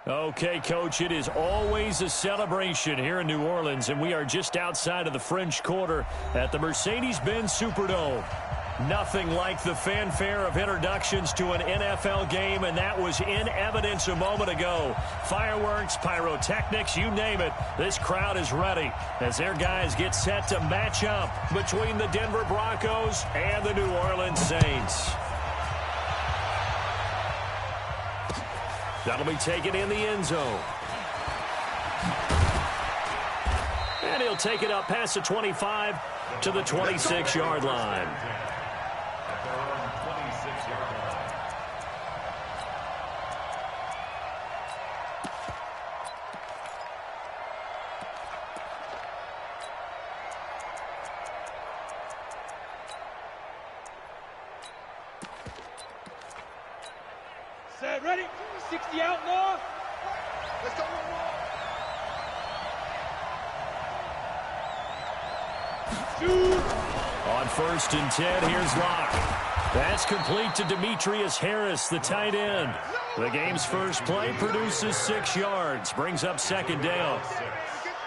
Okay, Coach, it is always a celebration here in New Orleans, and we are just outside of the French Quarter at the Mercedes-Benz Superdome. Nothing like the fanfare of introductions to an NFL game, and that was in evidence a moment ago. Fireworks, pyrotechnics, you name it. This crowd is ready as their guys get set to match up between the Denver Broncos and the New Orleans Saints. That'll be taken in the end zone. And he'll take it up past the 25 to the 26-yard line. Set, ready? 60 out, more. Let's go one more. On 1st and 10, here's Locke. That's complete to Demetrius Harris, the tight end. The game's first play produces 6 yards, brings up 2nd down.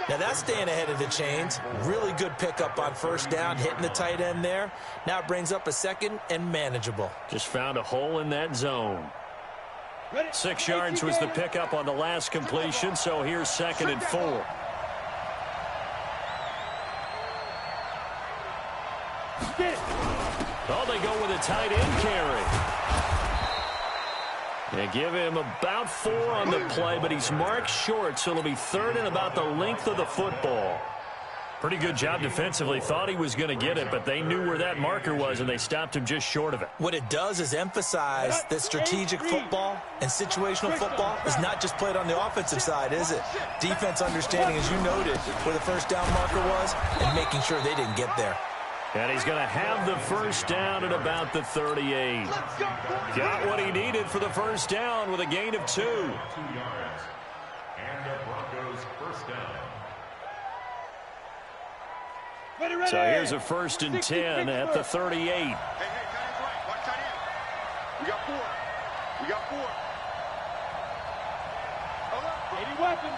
Now that's staying ahead of the chains. Really good pickup on 1st down, hitting the tight end there. Now it brings up a 2nd and manageable. Just found a hole in that zone. 6 yards was the pickup on the last completion, so here's 2nd and 4. Oh, they go with a tight end carry. They give him about 4 on the play, but he's marked short, so it'll be 3rd and about the length of the football. Pretty good job defensively. Thought he was going to get it, but they knew where that marker was, and they stopped him just short of it. What it does is emphasize that strategic football and situational football is not just played on the offensive side, is it? Defense understanding, as you noted, where the 1st down marker was and making sure they didn't get there. And he's going to have the 1st down at about the 38. Got what he needed for the 1st down with a gain of 2. 2 yards. And the Broncos 1st down. So here's a 1st and 10 at the 38. Hey, tight end's right. Watch tight end. We got 4. We got 4. Any weapon.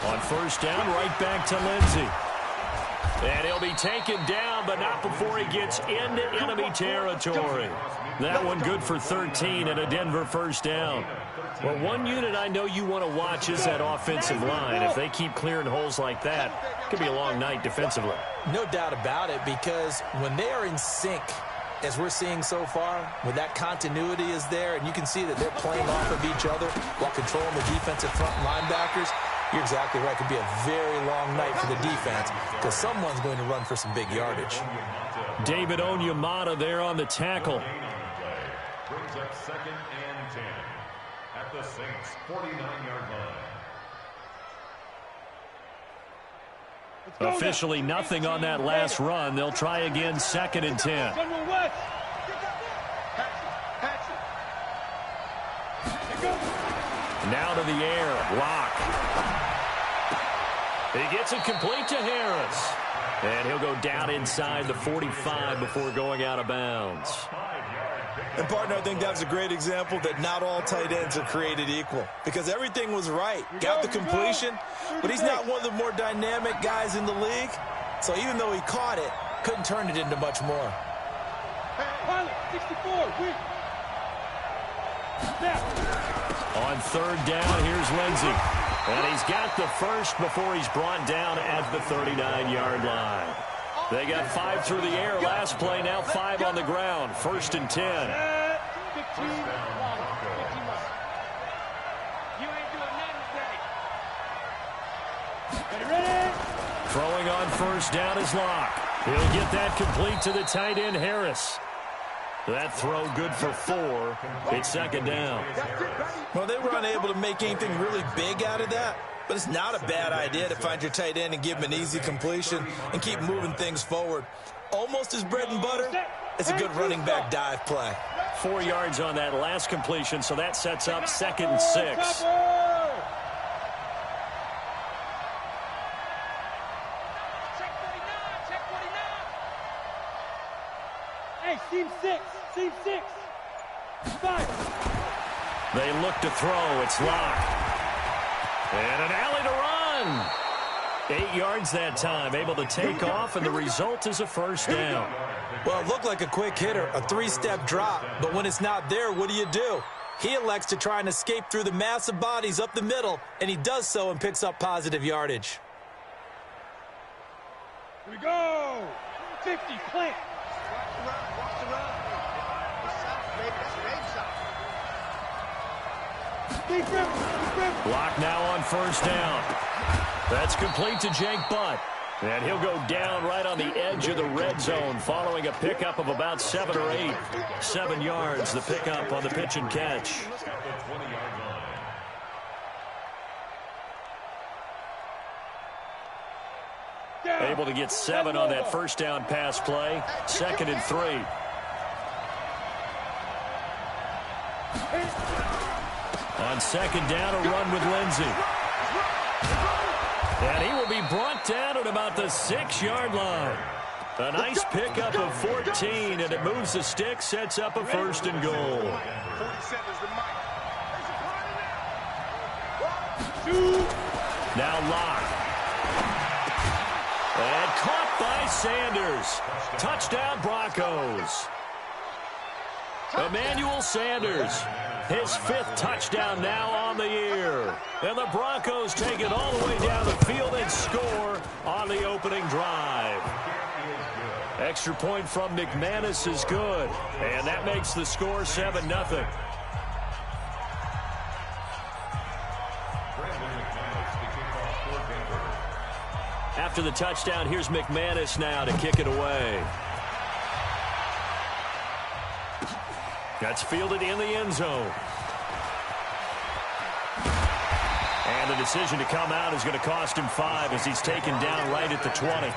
On 1st down, right back to Lindsey. And he'll be taken down, but not before he gets into enemy territory. That one good for 13 and a Denver 1st down. Well, one unit I know you want to watch is that offensive line. If they keep clearing holes like that, it could be a long night defensively. No doubt about it, because when they are in sync, as we're seeing so far, when that continuity is there, and you can see that they're playing off of each other while controlling the defensive front linebackers, you're exactly right. It could be a very long night for the defense because someone's going to run for some big yardage. David Onyemata there on the tackle. Brings up 2nd and 10 at the Saints' 49-yard line. Officially nothing on that last run. They'll try again 2nd and 10. Now to the air. Locke. He gets it complete to Harris. And he'll go down inside the 45 before going out of bounds. And, partner, I think that's a great example that not all tight ends are created equal. Because everything was right. Got the completion, but he's not one of the more dynamic guys in the league. So even though he caught it, couldn't turn it into much more. On 3rd down, here's Lindsey. And he's got the 1st before he's brought down at the 39-yard line. They got 5 through the air last play, now 5 on the ground. 1st and 10. Throwing on 1st down is Locke. He'll get that complete to the tight end, Harris. That throw good for 4. It's 2nd down. Well, they were unable to make anything really big out of that, but it's not a bad idea to find your tight end and give him an easy completion and keep moving things forward. Almost his bread and butter. It's a good running back dive play. 4 yards on that last completion, so that sets up 2nd and 6. Hey, seam 6. Seam 6. 5. They look to throw. It's locked. And an alley to run. 8 yards that time, able to take off, and the result is a first down. Well, it looked like a quick hitter, a 3-step drop, but when it's not there, what do? He elects to try and escape through the massive bodies up the middle, and he does so and picks up positive yardage. Here we go. 50, plant. Walks around. Deep rim. Block now on first down. That's complete to Jake Butt. And he'll go down right on the edge of the red zone following a pickup of about 7 or 8. 7 yards, the pickup on the pitch and catch. Able to get 7 on that first down pass play. 2nd and 3. On 2nd down, a run with Lindsey. And he will be brought down at about the 6-yard line. A nice pickup of 14, and it moves the stick, sets up a 1st and goal. Now Locke. And caught by Sanders. Touchdown Broncos. Emmanuel Sanders, his 5th touchdown now on the year. And the Broncos take it all the way down the field and score on the opening drive. Extra point from McManus is good. And that makes the score 7-0. After the touchdown, here's McManus now to kick it away. That's fielded in the end zone. And the decision to come out is going to cost him 5 as he's taken down right at the 20.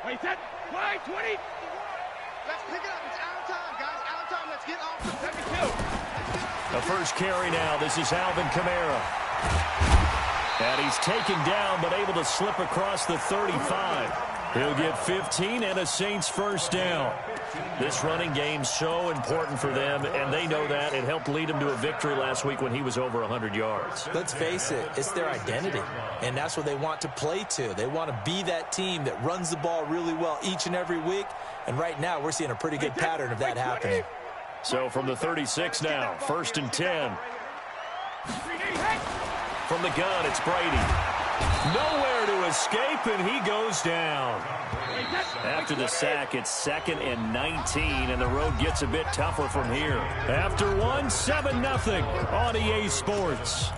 Wait, that wide 20. Let's pick it up. It's out of time, guys. Out of time. Let's get off the 72. The first carry now. This is Alvin Kamara. And he's taken down but able to slip across the 35. He'll get 15 and a Saints first down. This running game's so important for them, and they know that. It helped lead them to a victory last week when he was over 100 yards. Let's face it, it's their identity, and that's what they want to play to. They want to be that team that runs the ball really well each and every week, and right now we're seeing a pretty good pattern of that happening. So from the 36 now, 1st and 10. From the gun, it's Brady. Nowhere to escape, and he goes down. After the sack, it's 2nd and 19, and the road gets a bit tougher from here. After one, 7-0 on EA Sports.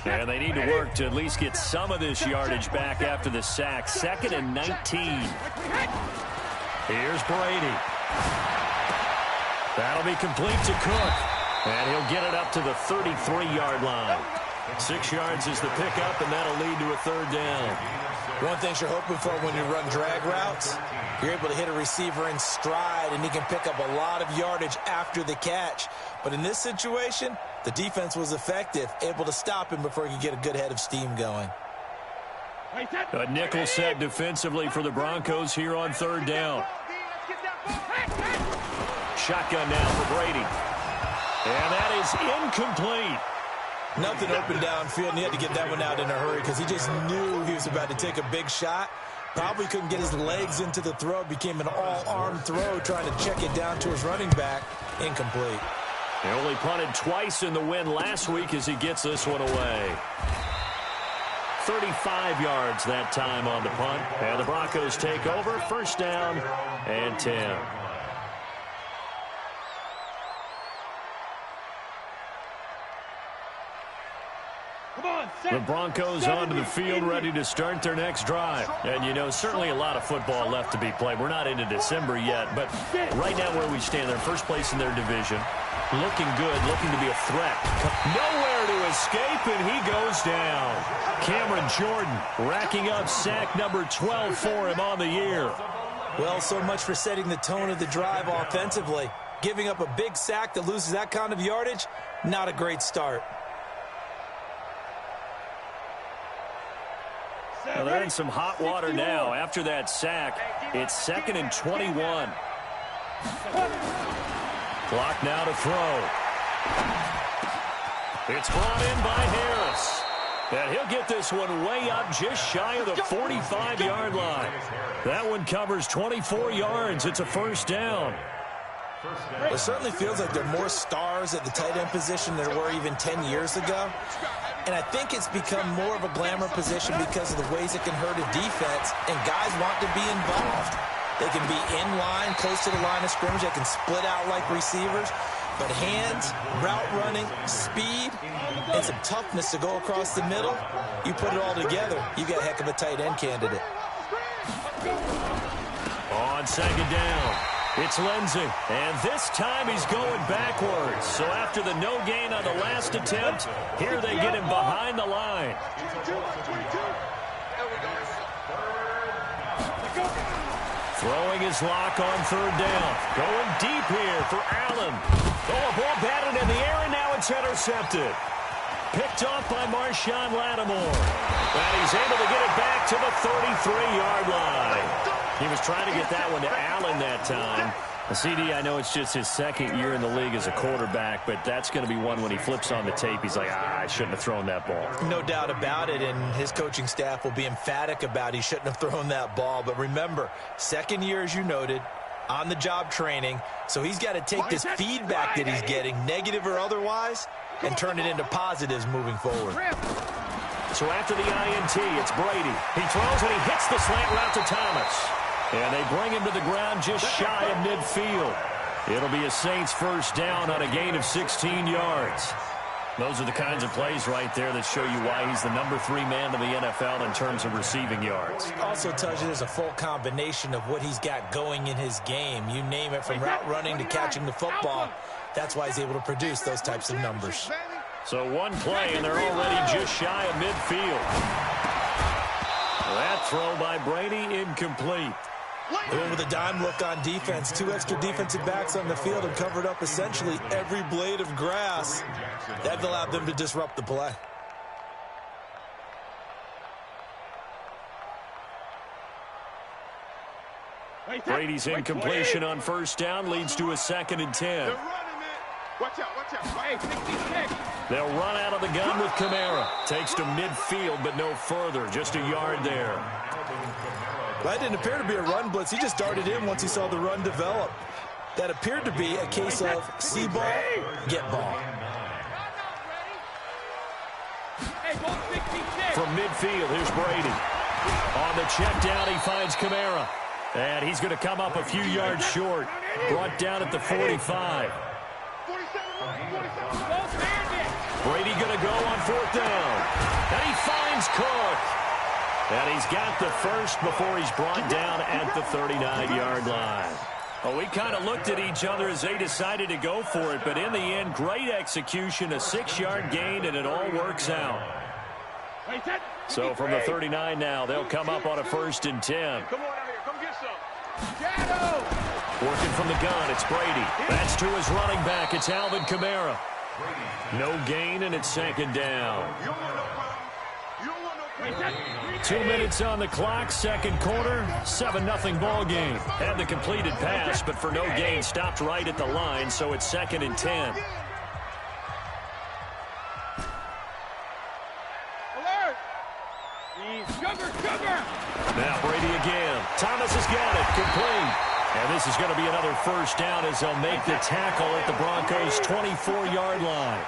And they need to work to at least get some of this yardage back after the sack. 2nd and 19. Here's Brady. That'll be complete to Cook. And he'll get it up to the 33-yard line. 6 yards is the pickup, and that'll lead to a 3rd down. One thing you're hoping for when you run drag routes, you're able to hit a receiver in stride, and he can pick up a lot of yardage after the catch. But in this situation, the defense was effective, able to stop him before he could get a good head of steam going. A nickel set defensively for the Broncos here on 3rd down. Shotgun now for Brady. And that is incomplete. Nothing open downfield, and he had to get that one out in a hurry because he just knew he was about to take a big shot. Probably couldn't get his legs into the throw. Became an all-arm throw, trying to check it down to his running back. Incomplete. He only punted twice in the win last week as he gets this one away. 35 yards that time on the punt. And the Broncos take over. 1st down and 10. Come on. The Broncos onto the field ready to start their next drive. And, you know, certainly a lot of football left to be played. We're not into December yet, but right now where we stand, they're first place in their division. Looking good, looking to be a threat. Nowhere to escape, and he goes down. Cameron Jordan racking up sack number 12 for him on the year. Well, so much for setting the tone of the drive offensively. Giving up a big sack that loses that kind of yardage, not a great start. Well, they're in some hot water now. After that sack, it's 2nd and 21. Clock now to throw. It's brought in by Harris. And he'll get this one way up just shy of the 45-yard line. That one covers 24 yards. It's a first down. It certainly feels like there are more stars at the tight end position than there were even 10 years ago. And I think it's become more of a glamour position because of the ways it can hurt a defense, and guys want to be involved. They can be in line, close to the line of scrimmage. They can split out like receivers. But hands, route running, speed, and some toughness to go across the middle, you put it all together, you got a heck of a tight end candidate. On second down, it's Lindsey. And this time he's going backwards. So after the no gain on the last attempt, here they get him behind the line. Throwing his lock on third down. Going deep here for Allen. Oh, a ball batted in the air, and now it's intercepted. Picked off by Marshawn Lattimore. And he's able to get it back to the 33-yard line. He was trying to get that one to Allen that time. CD, I know it's just his second year in the league as a quarterback, but that's going to be one when he flips on the tape. He's like, I shouldn't have thrown that ball. No doubt about it, and his coaching staff will be emphatic about he shouldn't have thrown that ball. But remember, second year, as you noted, on-the-job training, so he's got to take this feedback that he's getting, negative or otherwise, and turn it into positives moving forward. So after the INT, it's Brady. He throws and he hits the slant route to Thomas. And they bring him to the ground just shy of midfield. It'll be a Saints first down on a gain of 16 yards. Those are the kinds of plays right there that show you why he's the number 3 man in the NFL in terms of receiving yards. Also tells you there's a full combination of what he's got going in his game. You name it, from route running to catching the football. That's why he's able to produce those types of numbers. So one play, and they're already just shy of midfield. That throw by Brady incomplete. They went with a dime look on defense. 2 extra defensive backs on the field and covered up essentially every blade of grass. That allowed them to disrupt the play. Brady's incompletion on first down leads to a 2nd and 10. Watch out, watch out. Hey, 66. They'll run out of the gun with Kamara. Takes to midfield, but no further. Just a yard there. That didn't appear to be a run blitz. He just darted in once he saw the run develop. That appeared to be a case of see ball, get ball. From midfield, here's Brady. On the check down, he finds Kamara. And he's going to come up a few yards short. Brought down at the 45. Brady going to go on 4th down. And he finds Cook. And he's got the first before he's brought down at the 39-yard line. Well, we kind of looked at each other as they decided to go for it, but in the end, great execution, a 6-yard gain, and it all works out. So from the 39 now, they'll come up on a 1st and 10. Come on out here, come get some. Working from the gun, it's Brady. That's to his running back, it's Alvin Kamara. No gain, and it's 2nd down. 2 minutes on the clock, second quarter, 7-0 ball game. Had the completed pass, but for no gain, stopped right at the line, so it's 2nd and 10. Alert! Sugar! Now Brady again. Thomas has got it, complete. And this is going to be another first down as they'll make the tackle at the Broncos' 24-yard line.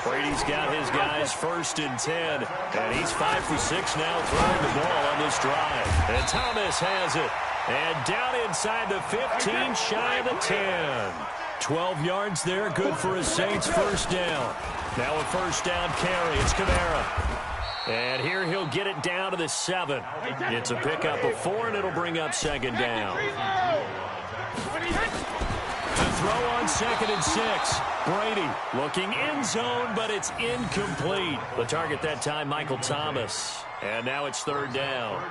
Brady's got his guys 1st and 10, and he's 5 for 6 now throwing the ball on this drive. And Thomas has it, and down inside the 15, shy of the 10. 12 yards there, good for a Saints first down. Now a first down carry. It's Kamara. And here he'll get it down to the 7. It's a pickup of 4, and it'll bring up second down. To throw on 2nd and 6. Brady looking end zone, but it's incomplete. The target that time, Michael Thomas. And now it's 3rd down.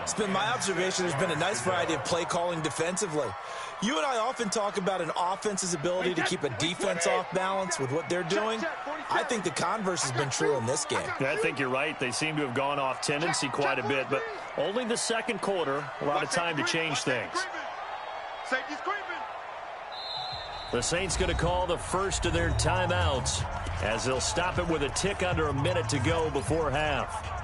It's been my observation there's been a nice variety of play calling defensively. You and I often talk about an offense's ability to keep a defense off balance with what they're doing. I think the converse has been true in this game. I think you're right. They seem to have gone off tendency quite a bit, but only the second quarter, a lot of time to change things. The Saints going to call the first of their timeouts as they'll stop it with a tick under a minute to go before half.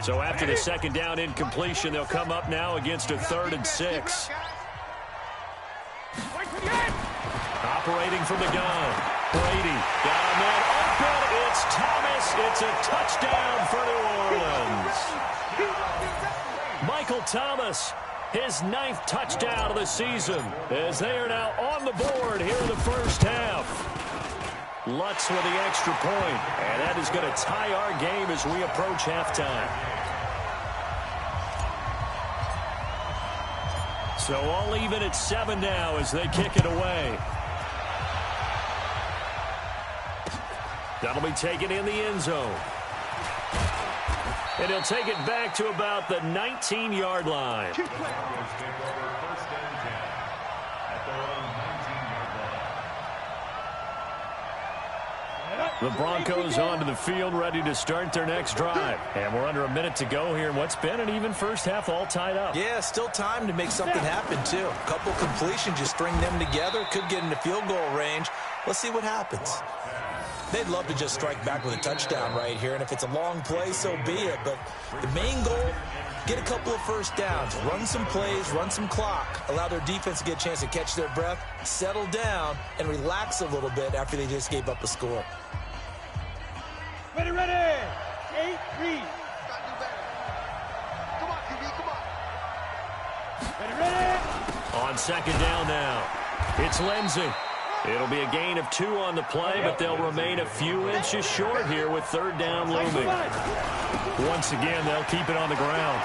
So after the second down incompletion, they'll come up now against a 3rd and 6. Operating from the gun. Brady got a man open. It's Thomas. It's a touchdown for New Orleans. Michael Thomas, his 9th touchdown of the season, as they are now on the board here in the first half. Lutz with the extra point, and that is going to tie our game as we approach halftime. So all even at 7 now as they kick it away. That'll be taken in the end zone. And he'll take it back to about the 19-yard line. The Broncos onto the field, ready to start their next drive. And we're under a minute to go here in what's been an even first half, all tied up. Yeah, still time to make something happen, too. A couple completions, you string them together, could get into field goal range. Let's see what happens. They'd love to just strike back with a touchdown right here, and if it's a long play, so be it. But the main goal, get a couple of first downs, run some plays, run some clock, allow their defense to get a chance to catch their breath, settle down, and relax a little bit after they just gave up a score. Ready, ready. 8, 3. Come on, QB, come on. Ready, ready. On second down now, it's Lindsey. It'll be a gain of 2 on the play, but they'll remain a few inches short here with 3rd down looming. Once again, they'll keep it on the ground.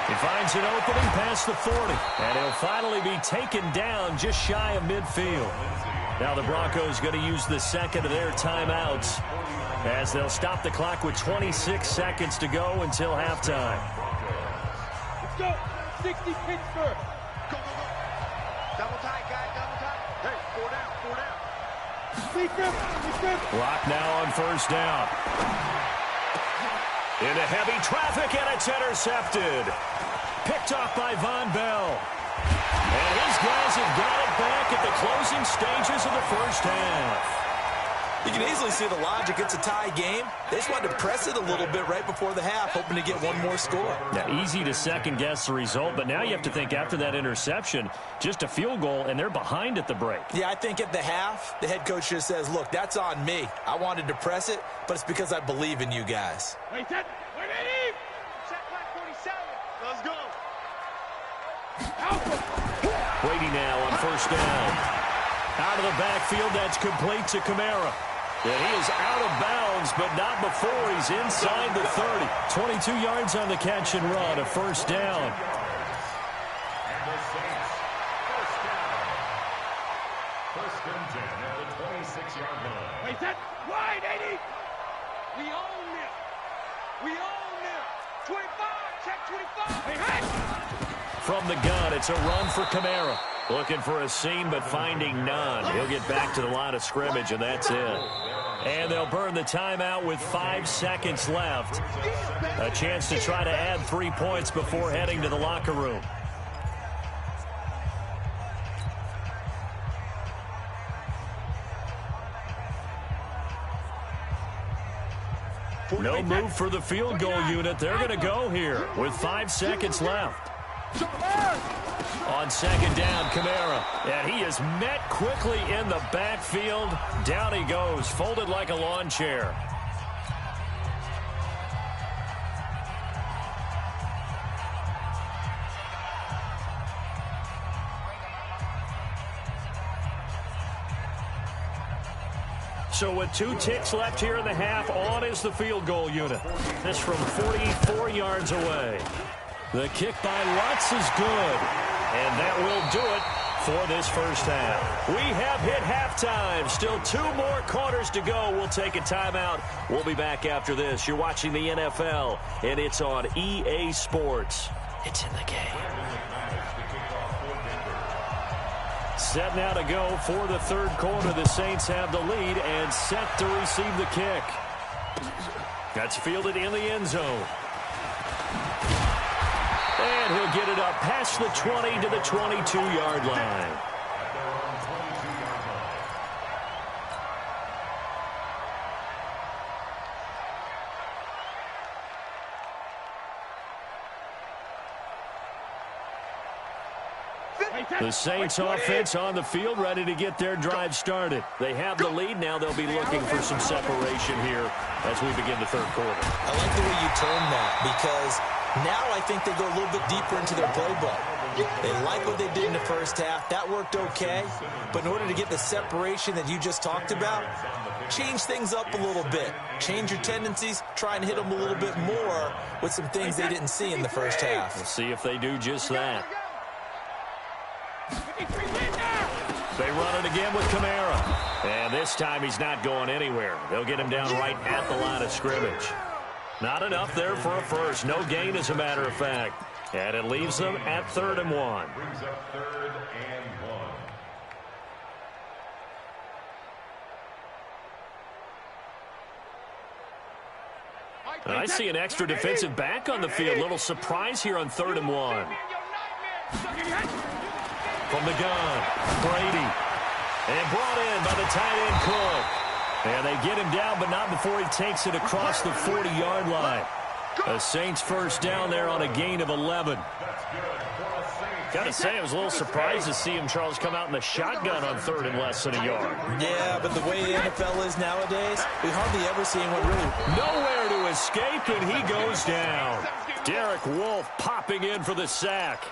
He finds an opening past the 40, and he'll finally be taken down just shy of midfield. Now the Broncos going to use the second of their timeouts as they'll stop the clock with 26 seconds to go until halftime. Let's go. 60 Pittsburgh. Go, go, go. Double tight, guys, double tight. Hey, 4 down, 4 down. Clock now on first down. Into heavy traffic, and it's intercepted. Picked off by Von Bell. And his guys have got it back at the closing stages of the first half. You can easily see the logic. It's a tie game. They just wanted to press it a little bit right before the half, hoping to get one more score. Now, easy to second-guess the result, but now you have to think after that interception, just a field goal, and they're behind at the break. Yeah, I think at the half, the head coach just says, look, that's on me. I wanted to press it, but it's because I believe in you guys. Wait, set. Wait, ready. Check back 47. Let's go. Brady now on first down. Out of the backfield, that's complete to Kamara. And he is out of bounds, but not before he's inside the 30. 22 yards on the catch and run, a first down. And the Saints, first and 10 at the 26-yard line. Wait, set. Wide, 80. We own this. We own this. 25. Check 25. Hey, hey. From the gun, it's a run for Kamara. Looking for a seam, but finding none. He'll get back to the line of scrimmage, and that's it. And they'll burn the timeout with 5 seconds left. A chance to try to add 3 points before heading to the locker room. No move for the field goal unit. They're going to go here with 5 seconds left. On second down, Kamara. And he is met quickly in the backfield. Down he goes, folded like a lawn chair. So with 2 ticks left here in the half, on is the field goal unit. This from 44 yards away. The kick by Lutz is good. And that will do it for this first half. We have hit halftime. Still 2 more quarters to go. We'll take a timeout. We'll be back after this. You're watching the NFL, and it's on EA Sports. It's in the game. Set now to go for the third quarter. The Saints have the lead and set to receive the kick. That's fielded in the end zone. And he'll get it up past the 20 to the 22-yard line. The Saints offense on the field, ready to get their drive started. They have the lead. Now they'll be looking for some separation here as we begin the third quarter. I like the way you term that, because now I think they go a little bit deeper into their playbook. They like what they did in the first half. That worked okay. But in order to get the separation that you just talked about, change things up a little bit. Change your tendencies. Try and hit them a little bit more with some things they didn't see in the first half. We'll see if they do just that. They run it again with Kamara. And this time he's not going anywhere. They'll get him down right at the line of scrimmage. Not enough there for a first. No gain, as a matter of fact. And it leaves them at 3rd and 1. Brings up 3rd and 1. I see an extra defensive back on the field. Little surprise here on 3rd and 1. From the gun, Brady. And brought in by the tight end Cook. And they get him down, but not before he takes it across the 40-yard line. The Saints first down there on a gain of 11. Got to say, I was a little surprised to see him, Charles, come out in the shotgun on 3rd and less than a yard. Yeah, but the way the NFL is nowadays, we hardly ever see anyone really. Nowhere to escape, and he goes down. Derek Wolfe popping in for the sack.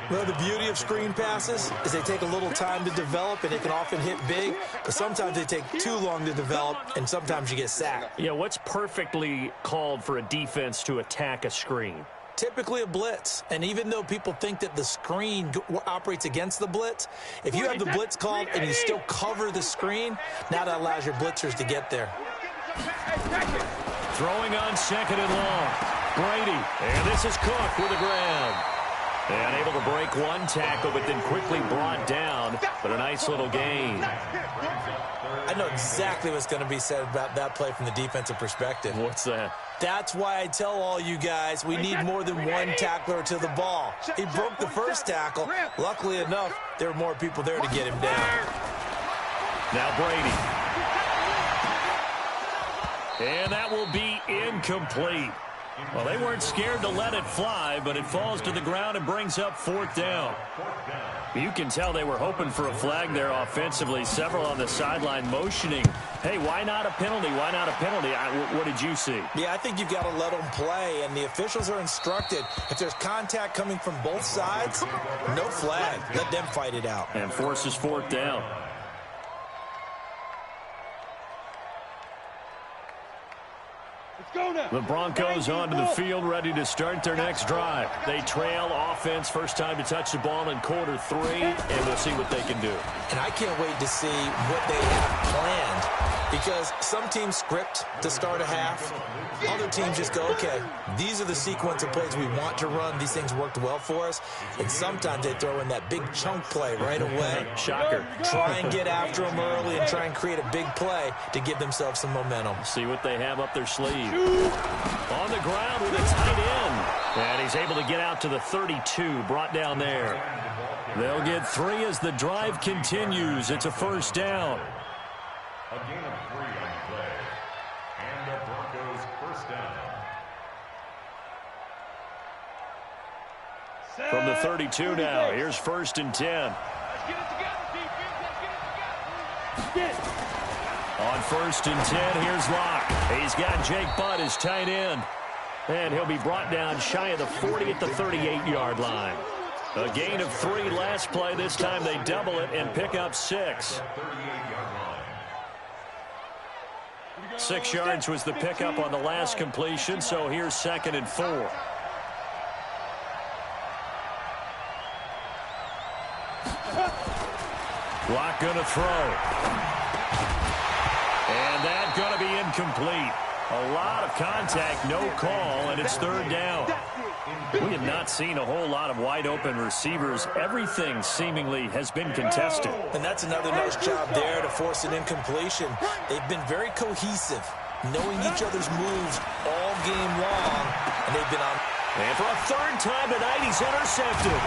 Well, the beauty of screen passes is they take a little time to develop, and they can often hit big, but sometimes they take too long to develop, and sometimes you get sacked. Yeah, what's perfectly called for a defense to attack a screen? Typically a blitz, and even though people think that the screen operates against the blitz, if you have the blitz called and you still cover the screen, now that allows your blitzers to get there. Throwing on 2nd and long. Brady, and this is Cook with the grab. And able to break one tackle, but then quickly brought down, but a nice little gain. I know exactly what's going to be said about that play from the defensive perspective. What's that? That's why I tell all you guys we need more than one tackler to the ball. He broke the first tackle. Luckily enough, there were more people there to get him down. Now Brady. And that will be incomplete. Well, they weren't scared to let it fly, but it falls to the ground and brings up 4th down. You can tell they were hoping for a flag there offensively. Several on the sideline motioning, hey, why not a penalty? Why not a penalty? What did you see? Yeah, I think you've got to let them play, and the officials are instructed. If there's contact coming from both sides, no flag. Let them fight it out. And forces 4th down. The Broncos onto the field, ready to start their next drive. They trail offense, first time to touch the ball in quarter 3, and we'll see what they can do. And I can't wait to see what they have planned, because some teams script to start a half. Other teams just go, okay, these are the sequence of plays we want to run. These things worked well for us. And sometimes they throw in that big chunk play right away. Shocker. Try and get after them early and try and create a big play to give themselves some momentum. See what they have up their sleeve. On the ground with a tight end. And he's able to get out to the 32, brought down there. They'll get 3 as the drive continues. It's a first down. A gain of 3 on the play. And the Broncos first down. From the 32 now, here's 1st and 10. Let's get it together, defense. Let's get it together. On 1st and 10, here's Locke. He's got Jake Butt, his tight end. And he'll be brought down shy of the 40 at the 38-yard line. A gain of 3 last play. This time they double it and pick up 6. 6 yards was the pickup on the last completion, so here's 2nd and 4. Block going to throw. And that's going to be incomplete. A lot of contact, no call, and it's 3rd down. We have not seen a whole lot of wide-open receivers. Everything seemingly has been contested. And that's another nice job there to force an incompletion. They've been very cohesive, knowing each other's moves all game long, and they've been on. And for a 3rd time tonight, he's intercepted.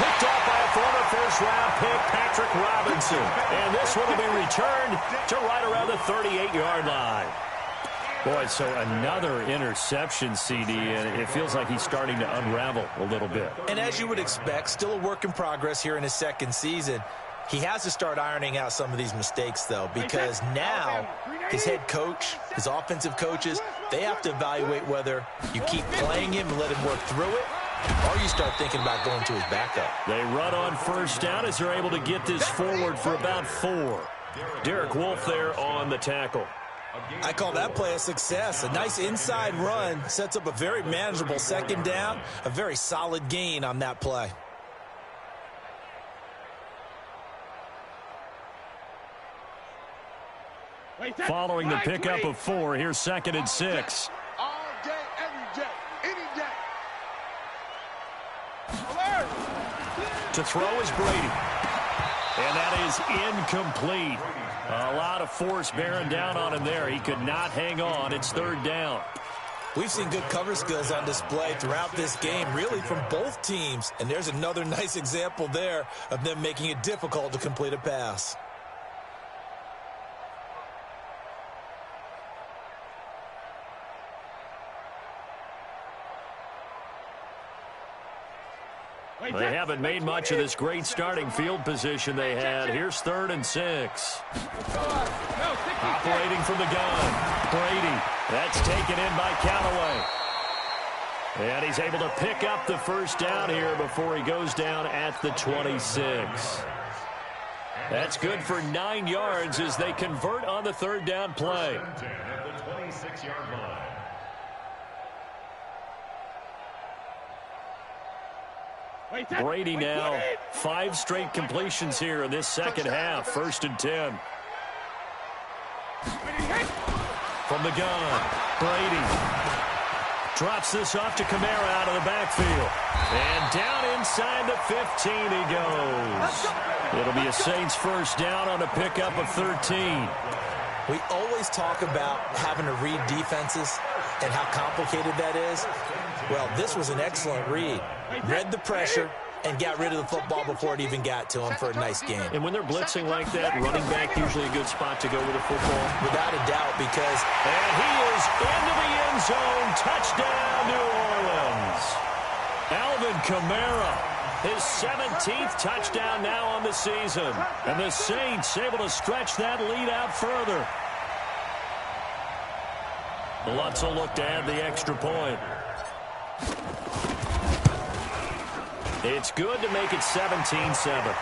Picked off by a former first-round pick, Patrick Robinson. And this one will be returned to right around the 38-yard line. Boy, so another interception, CD, and it feels like he's starting to unravel a little bit. And as you would expect, still a work in progress here in his 2nd season. He has to start ironing out some of these mistakes, though, because now his head coach, his offensive coaches, they have to evaluate whether you keep playing him and let him work through it, or you start thinking about going to his backup. They run on 1st down as they're able to get this forward for about 4. Derek Wolfe there on the tackle. I call that play a success. A nice inside run sets up a very manageable 2nd down, a very solid gain on that play. Following the pickup of 4, here's 2nd and 6. All day, every day, any day. To throw is Brady. And that is incomplete. A lot of force bearing down on him there. He could not hang on. It's 3rd down. We've seen good cover skills on display throughout this game, really from both teams. And there's another nice example there of them making it difficult to complete a pass. They haven't made much of this great starting field position they had. Here's 3rd and 6. Operating from the gun. Brady. That's taken in by Callaway. And he's able to pick up the 1st down here before he goes down at the 26. That's good for 9 yards as they convert on the 3rd down play. At the 26-yard line. Brady now 5 straight completions here in this 2nd half. 1st and 10. From the gun, Brady drops this off to Kamara out of the backfield. And down inside the 15 he goes. It'll be a Saints 1st down on a pickup of 13. We always talk about having to read defenses and how complicated that is. Well, this was an excellent read. Read the pressure and got rid of the football before it even got to him for a nice game. And when they're blitzing like that, running back usually a good spot to go with the football. Without a doubt, because... And he is into the end zone. Touchdown, New Orleans. Alvin Kamara, his 17th touchdown now on the season. And the Saints able to stretch that lead out further. Lutz will look to add the extra point. It's good to make it 17-7.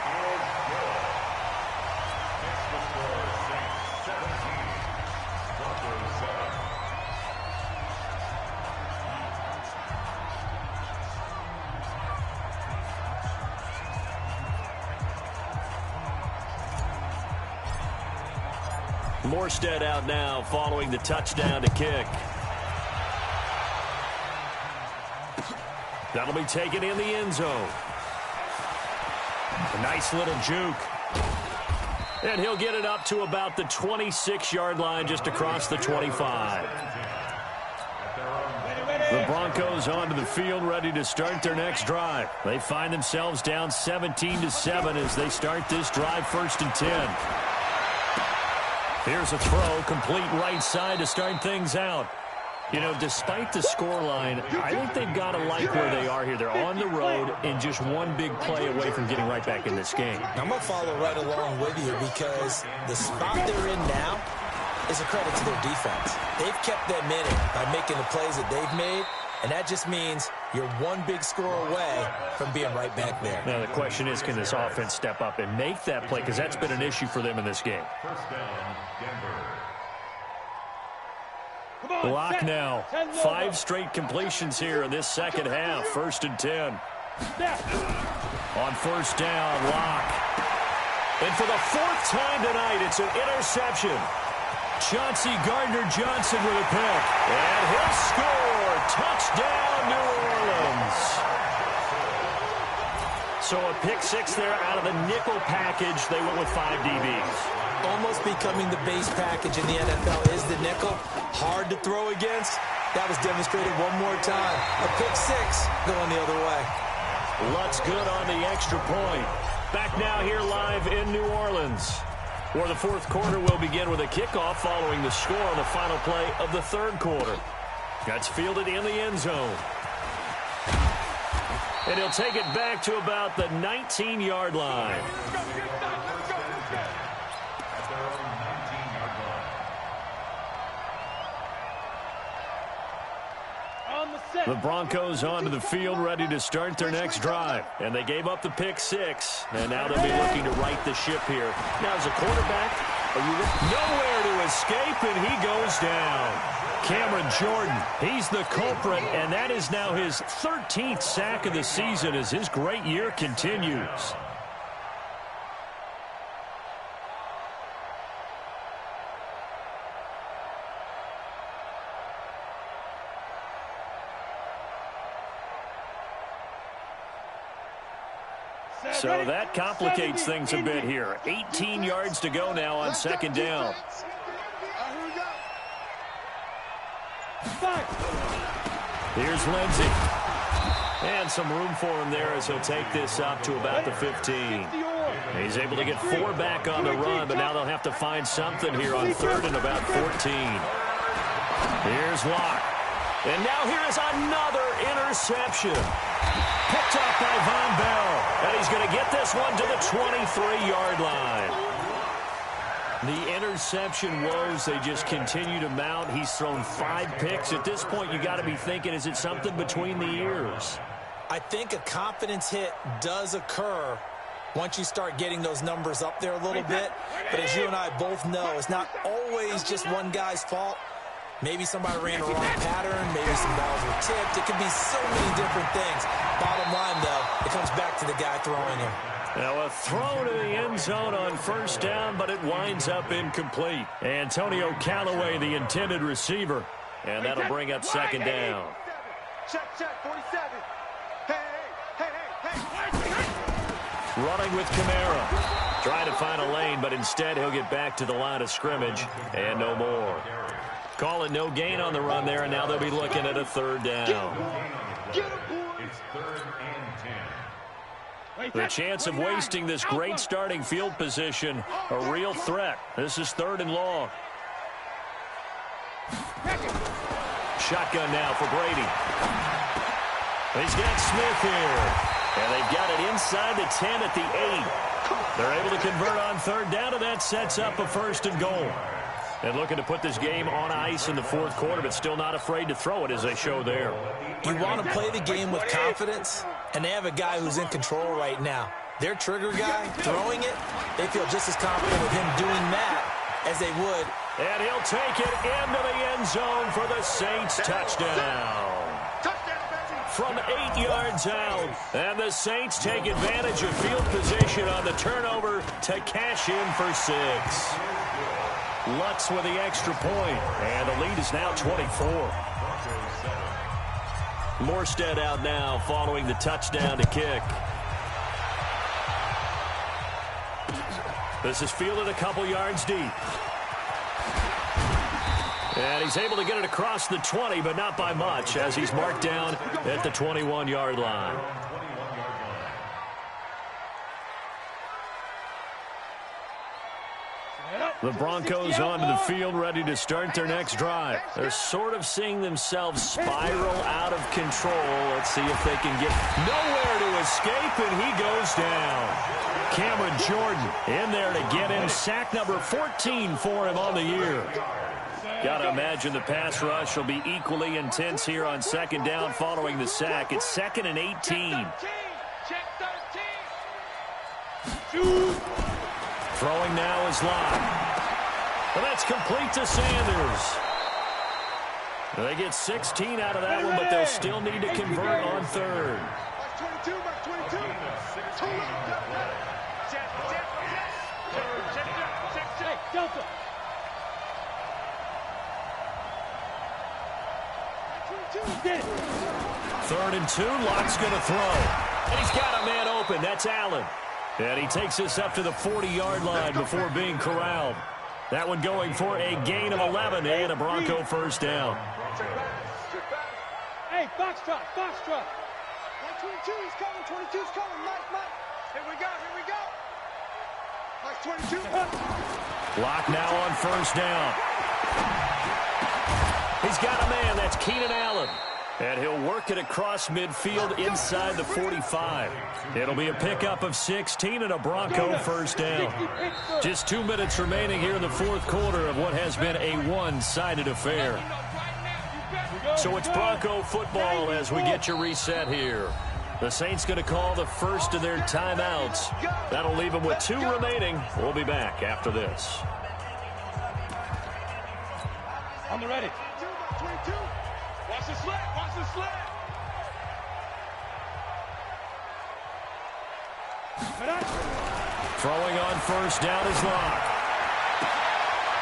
Morstead out now following the touchdown to kick. That'll be taken in the end zone. A nice little juke. And he'll get it up to about the 26-yard line just across the 25. The Broncos onto the field ready to start their next drive. They find themselves down 17-7 as they start this drive 1st and 10. Here's a throw, complete right side to start things out. You know, despite the scoreline, I think they've got to like where they are here. They're on the road and just one big play away from getting right back in this game. I'm going to follow right along with you because the spot they're in now is a credit to their defense. They've kept them in it by making the plays that they've made, and that just means you're one big score away from being right back there. Now, the question is, can this offense step up and make that play? Because that's been an issue for them in this game. First down, Denver. Lock now. 5 straight completions here in this second half. 1st and 10. On 1st down, Lock. And for the 4th time tonight, it's an interception. Chauncey Gardner-Johnson with a pick. And he'll score. Touchdown, New Orleans. So a pick 6 there out of the nickel package. They went with 5 DBs. Almost becoming the base package in the NFL is the nickel. Hard to throw against. That was demonstrated one more time. A pick 6 going the other way. Lutz good on the extra point. Back now here live in New Orleans, where the 4th quarter will begin with a kickoff following the score on the final play of the 3rd quarter. That's fielded in the end zone. And he'll take it back to about the 19-yard line. The Broncos onto the field, ready to start their next drive. And they gave up the pick 6, and now they'll be looking to right the ship here. Now, as a quarterback, nowhere to escape, and he goes down. Cameron Jordan, he's the culprit, and that is now his 13th sack of the season as his great year continues. So that complicates things a bit here. 18 yards to go now on 2nd down. Here's Lindsey. And some room for him there as he'll take this up to about the 15. He's able to get 4 back on the run, but now they'll have to find something here on 3rd and about 14. Here's Locke. And now here is another interception. Picked off by Von Bell. And he's going to get this one to the 23-yard line. The interception woes, they just continue to mount. He's thrown 5 picks. At this point, you got to be thinking, is it something between the ears? I think a confidence hit does occur once you start getting those numbers up there a little bit. But as you and I both know, it's not always just one guy's fault. Maybe somebody ran a wrong pattern. Maybe some balls were tipped. It could be so many different things. Bottom line, though, it comes back to the guy throwing them. Now a throw to the end zone on 1st down, but it winds up incomplete. Antonio Callaway, the intended receiver. And that'll bring up 2nd down. Check, 47. Hey. Running with Kamara. Trying to find a lane, but instead he'll get back to the line of scrimmage. And no more. Call it no gain on the run there, and now they'll be looking at a 3rd down. It's 3rd and 10. The chance of wasting this great starting field position, a real threat. This is 3rd and long. Shotgun now for Brady. He's got Smith here. And they've got it inside the 10 at the 8. They're able to convert on 3rd down, and that sets up a 1st and goal. And looking to put this game on ice in the 4th quarter, but still not afraid to throw it as they show there. You want to play the game with confidence, and they have a guy who's in control right now. Their trigger guy throwing it, they feel just as confident with him doing that as they would. And he'll take it into the end zone for the Saints touchdown. From 8 yards out, and the Saints take advantage of field position on the turnover to cash in for 6. Lutz with the extra point, and the lead is now 24. Morstead out now following the touchdown to kick. This is fielded a couple yards deep. And he's able to get it across the 20, but not by much, as he's marked down at the 21-yard line. The Broncos onto the field, ready to start their next drive. They're sort of seeing themselves spiral out of control. Let's see if they can get nowhere to escape, and he goes down. Cameron Jordan in there to get him. Sack number 14 for him on the year. Got to imagine the pass rush will be equally intense here on 2nd down following the sack. It's 2nd and 18. Check 13. Throwing now is Locke. And that's complete to Sanders. They get 16 out of that one, but they'll still need to convert on third. Back 22, back 22. Too long. Hey, Delta. 22. Get it. 3rd and 2, Lock's going to throw. And he's got a man open. That's Allen. And he takes us up to the 40-yard line before being corralled. That one going for a gain of 11 and a Bronco first down. Hey, foxtrot, foxtrot. Like 22 is coming, 22's coming. Mike. Here we go. Like 22. Lock now on first down. He's got a man. That's Keenan Allen. And he'll work it across midfield inside the 45. It'll be a pickup of 16 and a Bronco first down. Just 2 minutes remaining here in the fourth quarter of what has been a one-sided affair. So it's Bronco football as we get you reset here. The Saints going to call the first of their timeouts. That'll leave them with 2 remaining. We'll be back after this. On the ready. 22. Watch the slap, watch the slap. Throwing on first down is Lock.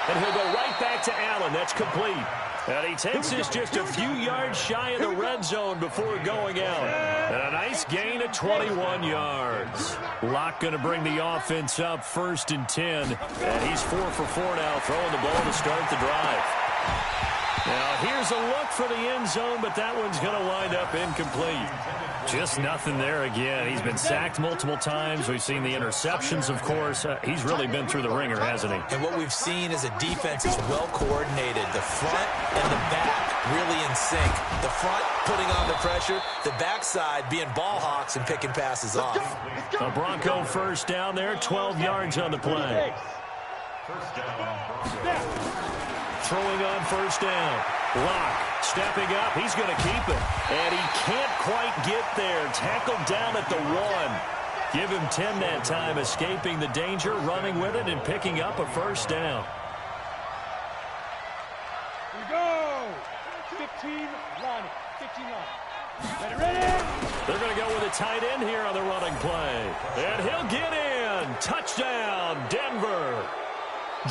And he'll go right back to Allen. That's complete. And he takes us just a few yards shy of the red zone before going out. And a nice gain of 21 yards. Lock going to bring the offense up 1st and 10. And he's 4 for 4 now, throwing the ball to start the drive. Now, here's a look for the end zone, but that one's going to wind up incomplete. Just nothing there again. He's been sacked multiple times. We've seen the interceptions, of course. He's really been through the ringer, hasn't he? And what we've seen is a defense is well coordinated. The front and the back really in sync. The front putting on the pressure, the backside being ball hawks and picking passes off. A Bronco first down there, 12 yards on the play. Throwing on first down. Lock stepping up. He's going to keep it. And he can't quite get there. Tackled down at the 1. Give him 10 that time, escaping the danger, running with it, and picking up a first down. Here we go. 15 line. 15 line. Ready. They're going to go with a tight end here on the running play. And he'll get in. Touchdown, Denver.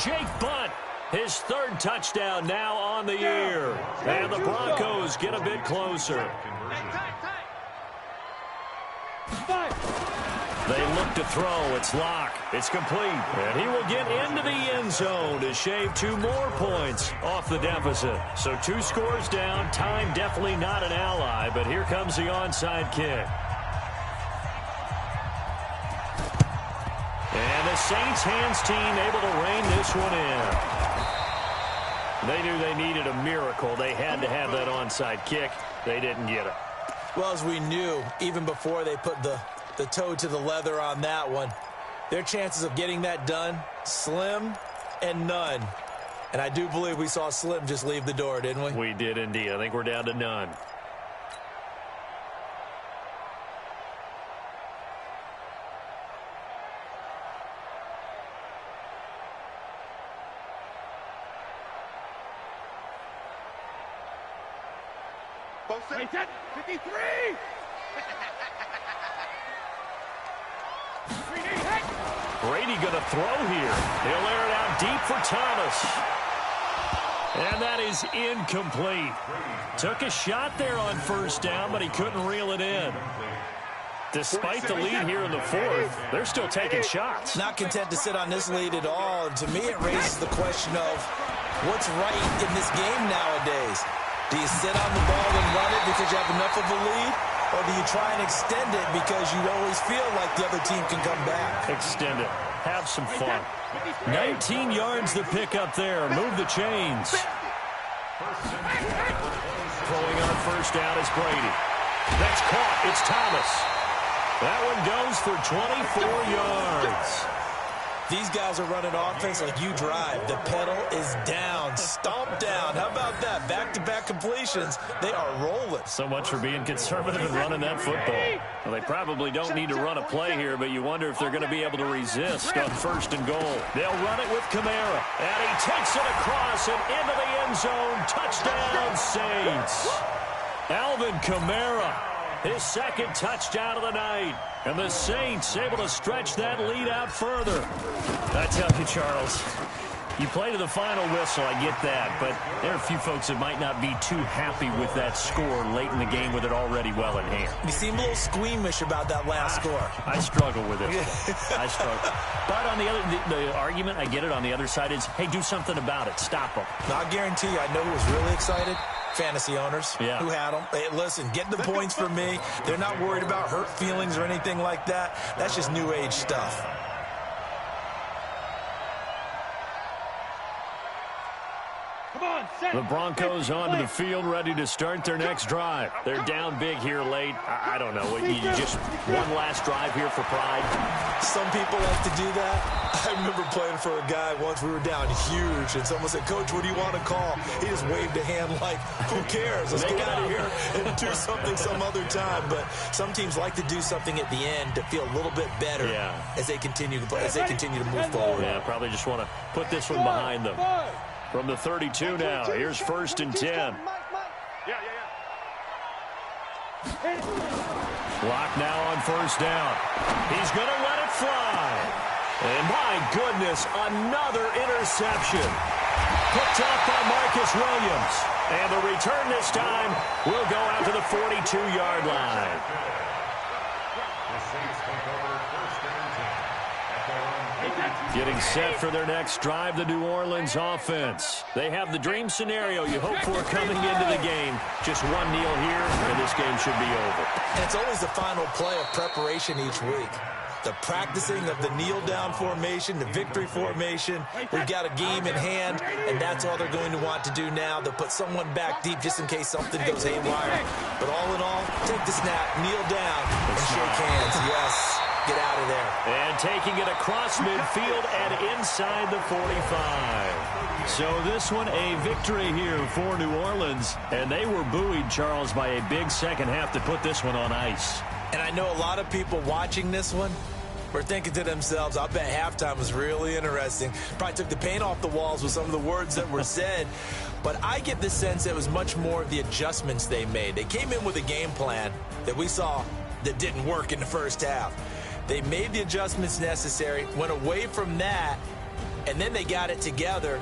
Jake Butt. His 3rd touchdown now on the year. And the Broncos get a bit closer. They look to throw. It's Lock. It's complete. And he will get into the end zone to shave 2 more points off the deficit. So 2 scores down. Time definitely not an ally, but here comes the onside kick. And the Saints hands team able to rein this one in. They knew they needed a miracle. They had to have that onside kick. They didn't get it. Well, as we knew, even before they put the toe to the leather on that one, their chances of getting that done, slim and none. And I do believe we saw Slim just leave the door, didn't we? We did indeed. I think we're down to none. Hey, 53! Brady going to throw here. He'll air it out deep for Thomas. And that is incomplete. Took a shot there on first down, but he couldn't reel it in. Despite the lead here in the 4th, they're still taking shots. Not content to sit on this lead at all. And to me, it raises the question of what's right in this game nowadays. Do you sit on the ball and run it because you have enough of a lead? Or do you try and extend it because you always feel like the other team can come back? Extend it. Have some fun. 19 yards to pick up there. Move the chains. Throwing on first down is Brady. That's caught. It's Thomas. That one goes for 24 yards. These guys are running offense like you drive. The pedal is down, stomp down. How about that? Back-to-back completions. They are rolling. So much for being conservative and running that football. Well, they probably don't need to run a play here, but you wonder if they're going to be able to resist on 1st and goal. They'll run it with Kamara, and he takes it across and into the end zone. Touchdown, Saints. Alvin Kamara, his 2nd touchdown of the night. And the Saints able to stretch that lead out further. I tell you, Charles, you play to the final whistle, I get that, but there are a few folks that might not be too happy with that score late in the game with it already well in hand. You seem a little squeamish about that last score. I struggle with it. I struggle. But on the argument, I get it, on the other side is, hey, do something about it. Stop them. Now, I guarantee you, I know who was really excited. Fantasy owners who had them. Hey, listen, get the points for me. They're not worried about hurt feelings or anything like that. That's just new age stuff. The Broncos onto the field, ready to start their next drive. They're down big here late. I don't know. You just one last drive here for pride. Some people like to do that. I remember playing for a guy once. We were down huge, and someone said, "Coach, what do you want to call?" He just waved a hand like, "Who cares? Let's get out of here and do something some other time." But some teams like to do something at the end to feel a little bit better as they continue to move forward. Yeah, probably just want to put this one behind them. From the 32 now, here's 1st and 10. Block now on 1st down. He's going to let it fly. And my goodness, another interception. Picked off by Marcus Williams. And the return this time will go out to the 42-yard line. Getting set for their next drive, the New Orleans offense. They have the dream scenario you hope for coming into the game. Just one kneel here, and this game should be over. And it's always the final play of preparation each week. The practicing of the kneel-down formation, the victory formation. We've got a game in hand, and that's all they're going to want to do now. They'll put someone back deep just in case something goes haywire. But all in all, take the snap, kneel down, and shake hands. Yes. Get out of there. And taking it across midfield and inside the 45. So this one a victory here for New Orleans. And they were buoyed, Charles, by a big second half to put this one on ice. And I know a lot of people watching this one were thinking to themselves, I bet halftime was really interesting. Probably took the paint off the walls with some of the words that were said. But I get the sense it was much more of the adjustments they made. They came in with a game plan that we saw that didn't work in the first half. They made the adjustments necessary, went away from that, and then they got it together,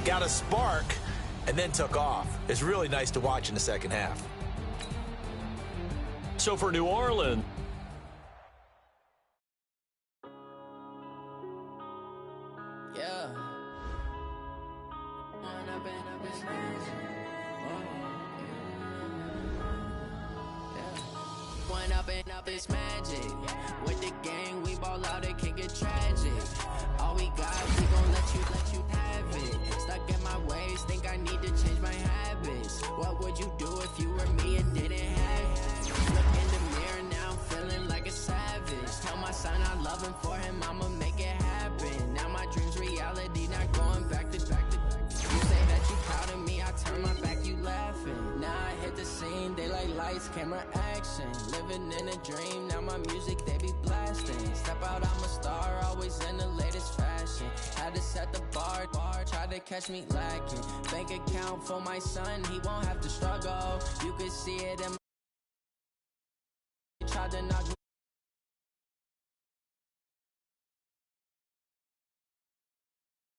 got a spark, and then took off. It's really nice to watch in the second half. So for New Orleans, up is magic. With the gang, we ball out, it can get tragic. All we got, we gon' let you have it. Stuck in my ways, think I need to change my habits. What would you do if you were me and didn't have it? Look in the mirror now, I'm feeling like a savage. Tell my son I love him, for him I'ma make it happen. Now my dream's reality, not going back to. You say that you proud of me, I turn my back, you laughing. Now I hit the scene, they like lights, camera, action. Living in a dream, now my music they be blasting. Step out, I'm a star, always in the latest fashion. Had to set the bar, try to catch me lacking. Bank account for my son, he won't have to struggle. You could see it in